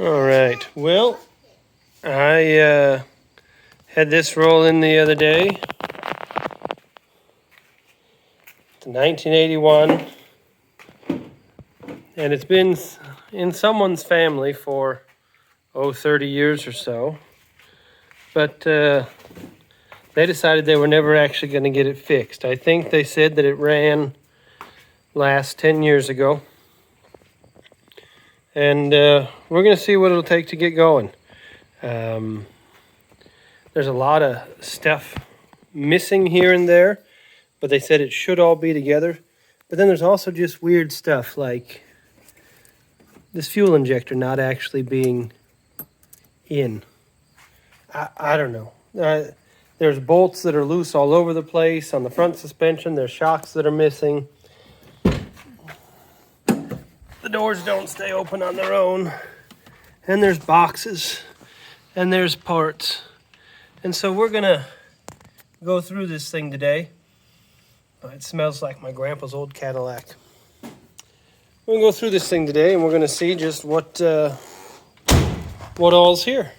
All right. Well, I had this roll in the other day. It's 1981, and it's been in someone's family for 30 years or so. But they decided they were never actually going to get it fixed. I think they said that it ran last 10 years ago. And we're going to see what it'll take to get going. There's a lot of stuff missing here and there, but they said it should all be together. But then there's also just weird stuff like this fuel injector not actually being in. I don't know. There's bolts that are loose all over the place on the front suspension. There's shocks that are missing. The doors don't stay open on their own. And there's boxes. And there's parts. And so we're going to go through this thing today. It smells like my grandpa's old Cadillac. We're going to go through this thing today, and we're going to see just what all's here.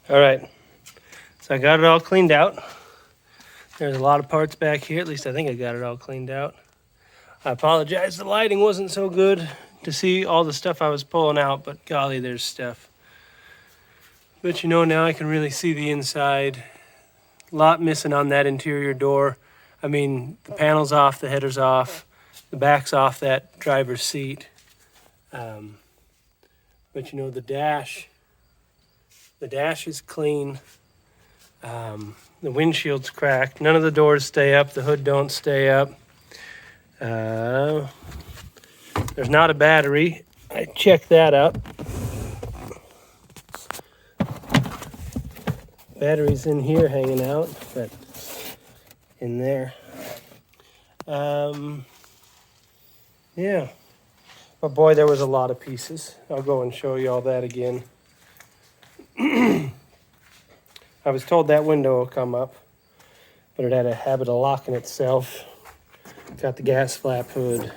All right. So I got it all cleaned out. There's a lot of parts back here. At least I think I got it all cleaned out. I apologize. The lighting wasn't so good to see all the stuff I was pulling out, but golly, there's stuff. But now I can really see the inside. A lot missing on that interior door. I mean, the panel's off, the header's off, the back's off that driver's seat. But the dash is clean. The windshield's cracked. None of the doors stay up. The hood don't stay up. There's not a battery. I checked that out. Battery's in here hanging out, but in there. Yeah. But boy, there was a lot of pieces. I'll go and show you all that again. I was told that window will come up, but it had a habit of locking itself. Got the gas flap hood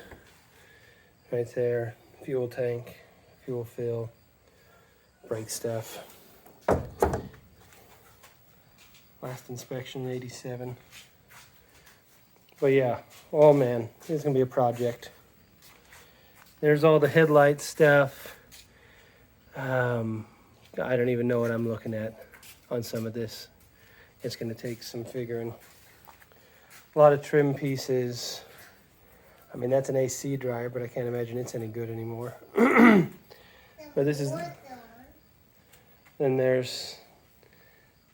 right there, fuel tank, fuel fill, brake stuff. Last inspection, 87. But yeah, oh man, it's gonna be a project. There's all the headlight stuff. I don't even know what I'm looking at on some of this. It's going to take some figuring. A lot of trim pieces. I mean, that's an AC dryer, but I can't imagine it's any good anymore. But this is... Then there's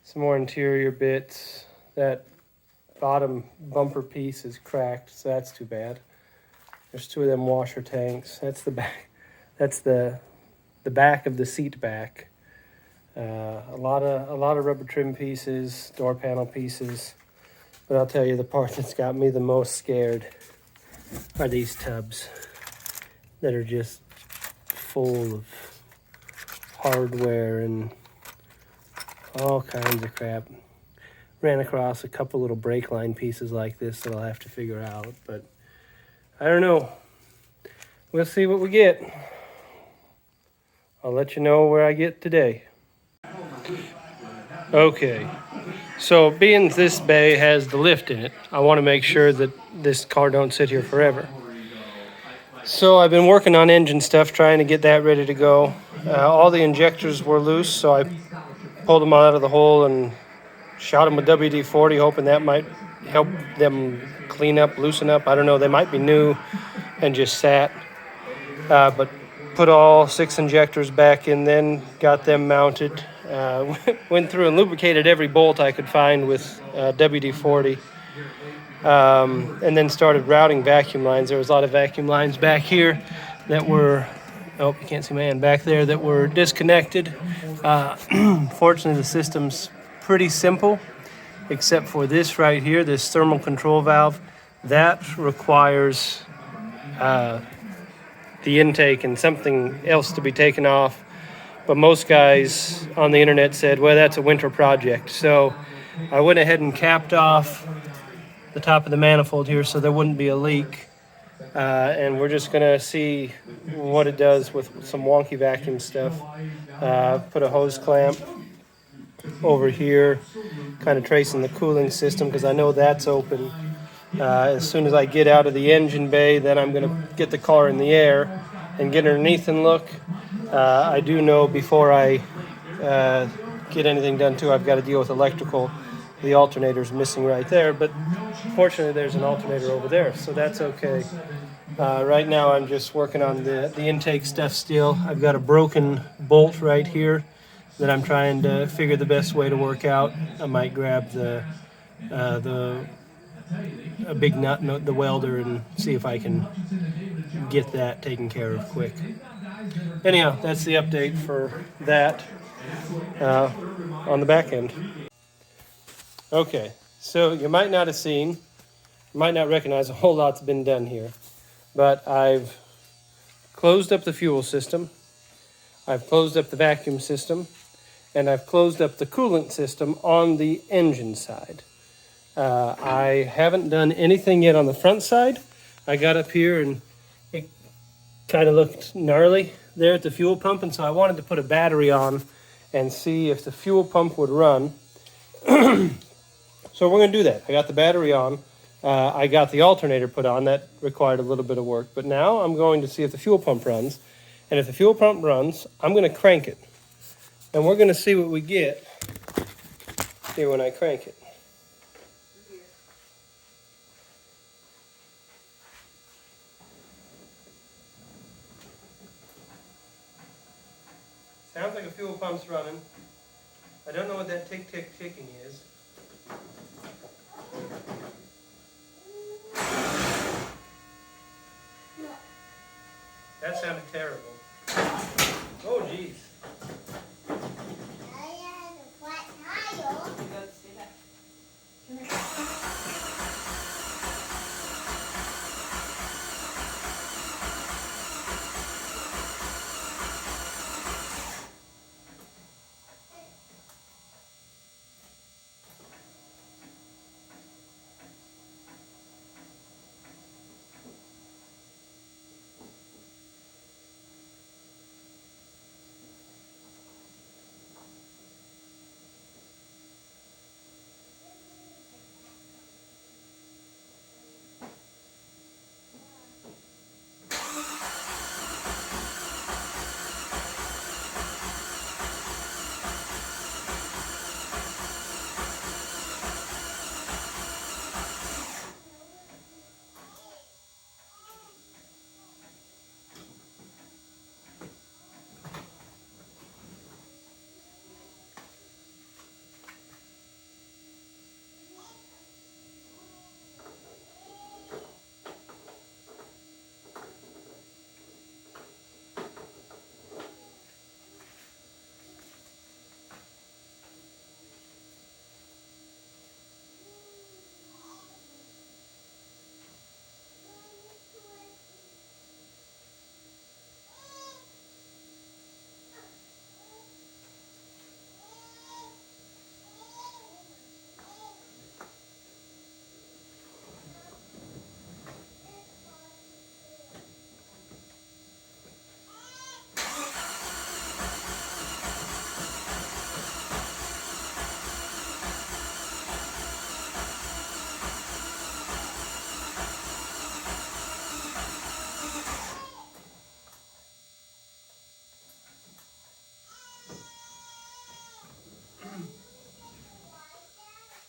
some more interior bits. That bottom bumper piece is cracked, so that's too bad. There's two of them washer tanks. That's the back. That's the back of the seat back. A lot of rubber trim pieces, door panel pieces. But I'll tell you, the part that's got me the most scared are these tubs that are just full of hardware and all kinds of crap. Ran across a couple little brake line pieces like this that I'll have to figure out, but I don't know. We'll see what we get. I'll let you know where I get today. Okay, so being this bay has the lift in it, I want to make sure that this car don't sit here forever. So I've been working on engine stuff, trying to get that ready to go. All the injectors were loose, so I pulled them out of the hole and shot them with WD-40, hoping that might help them clean up, loosen up. I don't know, they might be new and just sat. But put all 6 injectors back in, then got them mounted. Went through and lubricated every bolt I could find with WD-40. And then started routing vacuum lines. There was a lot of vacuum lines back here that were, oh, you can't see my hand back there, that were disconnected. Fortunately, the system's pretty simple, except for this right here, this thermal control valve. That requires the intake and something else to be taken off. But most guys on the internet said, well, that's a winter project. So I went ahead and capped off the top of the manifold here so there wouldn't be a leak. And we're just going to see what it does with some wonky vacuum stuff. Put a hose clamp over here, kind of tracing the cooling system because I know that's open. As soon as I get out of the engine bay, then I'm going to get the car in the air and get underneath and look. I do know before I get anything done too, I've got to deal with electrical. The alternator's missing right there, but fortunately there's an alternator over there, so that's okay. Right now I'm just working on the intake stuff still. I've got a broken bolt right here that I'm trying to figure the best way to work out. I might grab a big nut, the welder, and see if I can get that taken care of quick. Anyhow, that's the update for that on the back end. Okay, so you might not have seen, might not recognize a whole lot's been done here, but I've closed up the fuel system, I've closed up the vacuum system, and I've closed up the coolant system on the engine side. I haven't done anything yet on the front side. I got up here and it kind of looked gnarly there at the fuel pump, and so I wanted to put a battery on and see if the fuel pump would run. So we're going to do that. I got the battery on. I got the alternator put on. That required a little bit of work. But now I'm going to see if the fuel pump runs. And if the fuel pump runs, I'm going to crank it. And we're going to see what we get here when I crank it. Sounds like a fuel pump's running. I don't know what that tick-tick-ticking is. That sounded terrible. Oh, geez.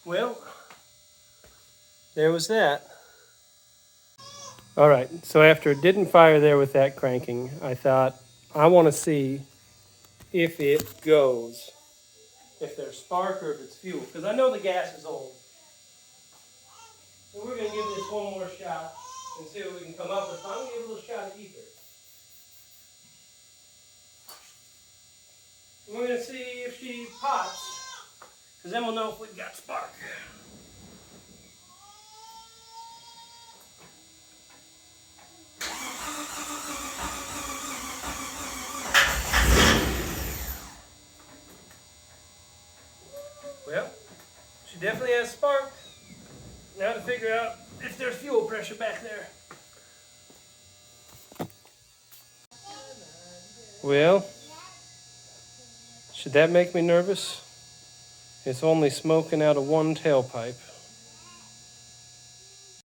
Well, there was that. All right, so after it didn't fire there with that cranking, I thought, I want to see if it goes. If there's spark or if it's fuel. Because I know the gas is old. So we're going to give this one more shot and see what we can come up with. I'm going to give it a little shot of ether. And we're going to see if she pops. Because then we'll know if we've got spark. Well, she definitely has spark. Now to figure out if there's fuel pressure back there. Well, should that make me nervous? It's only smoking out of one tailpipe.